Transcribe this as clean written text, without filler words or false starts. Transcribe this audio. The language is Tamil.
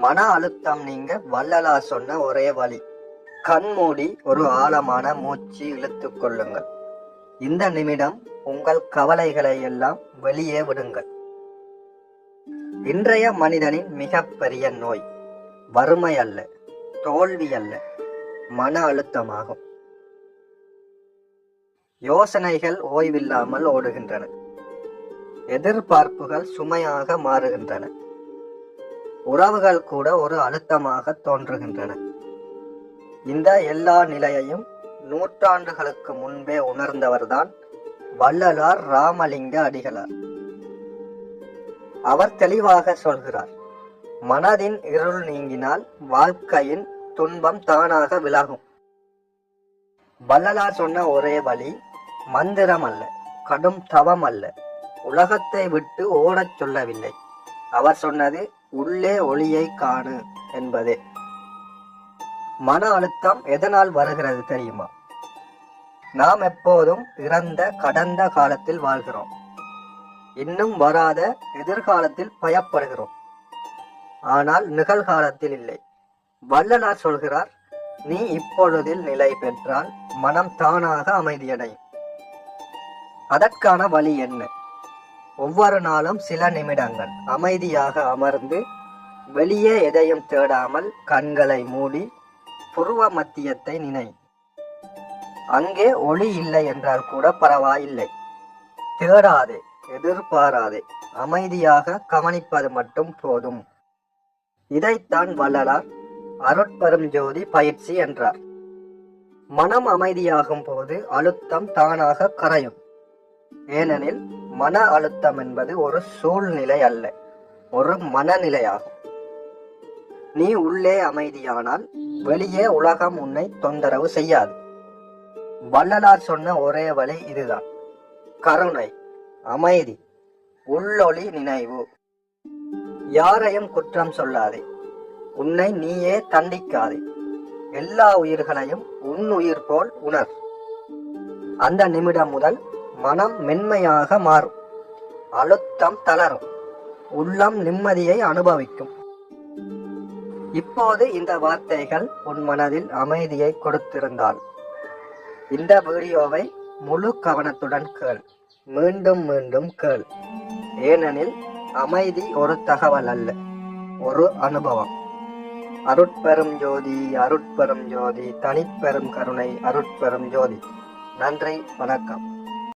மன அழுத்தம் நீங்க வள்ளலார் சொன்ன ஒரே வழி. கண்மூடி ஒரு ஆழமான மூச்சு இழுத்துக் கொள்ளுங்கள். இந்த நிமிடம் உங்கள் கவலைகளை எல்லாம் வெளியே விடுங்கள். இன்றைய மனிதனின் மிகப்பெரிய நோய் வறுமை அல்ல, தோல்வி அல்ல, மன அழுத்தமாகும். யோசனைகள் ஓய்வில்லாமல் ஓடுகின்றன. எதிர்பார்ப்புகள் சுமையாக மாறுகின்றன. உறவுகள் கூட ஒரு அழுத்தமாக தோன்றுகின்றன. இந்த எல்லா நிலையையும் நூற்றாண்டுகளுக்கு முன்பே உணர்ந்தவர்தான் வள்ளலார் ராமலிங்க அடிகளார். அவர் தெளிவாக சொல்கிறார், மனதின் இருள் நீங்கினால் வாழ்க்கையின் துன்பம் தானாக விலகும். வள்ளலார் சொன்ன ஒரே வழி மந்திரம் அல்ல, கடும் தவம் அல்ல, உலகத்தை விட்டு ஓடச் சொல்லவில்லை. அவர் சொன்னது உள்ளே ஒளியை காணு என்பதே. மன அழுத்தம் எதனால் வருகிறது தெரியுமா? நாம் எப்போதும் இறந்த கடந்த காலத்தில் வாழ்கிறோம். இன்னும் வராத எதிர்காலத்தில் பயப்படுகிறோம். ஆனால் நிகழ்காலத்தில் இல்லை. வள்ளலார் சொல்கிறார், நீ இப்பொழுதில் நிலை பெற்றால் மனம் தானாக அமைதியடையும். அதற்கான வழி என்ன? ஒவ்வொரு நாளும் சில நிமிடங்கள் அமைதியாக அமர்ந்து வெளியே எதையும் தேடாமல் கண்களை மூடி புருவ மத்தியத்தை நினை. அங்கே ஒளி இல்லை என்றால் கூட பரவாயில்லை. தேடாதே, எதிர்பாராதே, அமைதியாக கவனிப்பது மட்டும் போதும். இதைத்தான் வள்ளலார் அருட்பெரும் ஜோதி பயிற்சி என்றார். மனம் அமைதியாகும் போது அழுத்தம் தானாக கரையும். ஏனெனில் மன அழுத்தம் என்பது ஒரு சூழ்நிலை அல்ல, ஒரு மனநிலையாகும். நீ உள்ளே அமைதியானால் வெளியே உலகம் உன்னை தொந்தரவு செய்யாது. வள்ளலார் சொன்ன ஒரே வழி இதுதான். கருணை, அமைதி, உள்ளொளி நினைவு. யாரையும் குற்றம் சொல்லாதே, உன்னை நீயே தண்டிக்காதே. எல்லா உயிர்களையும் உன் உயிர் போல் உணர். அந்த நிமிடம் முதல் மனம் மென்மையாக மாறும், அழுத்தம் தளரும், உள்ளம் நிம்மதியை அனுபவிக்கும். இப்போது இந்த வார்த்தைகள் உன் மனதில் அமைதியை கொடுத்திருந்தால் இந்த வீடியோவை முழு கவனத்துடன் கேள். மீண்டும் மீண்டும் கேள். ஏனெனில் அமைதி ஒரு தகவல் அல்ல, ஒரு அனுபவம். அருட்பெரும் ஜோதி, அருட்பெரும் ஜோதி, தனிப்பெரும் கருணை, அருட்பெரும் ஜோதி. நன்றி, வணக்கம்.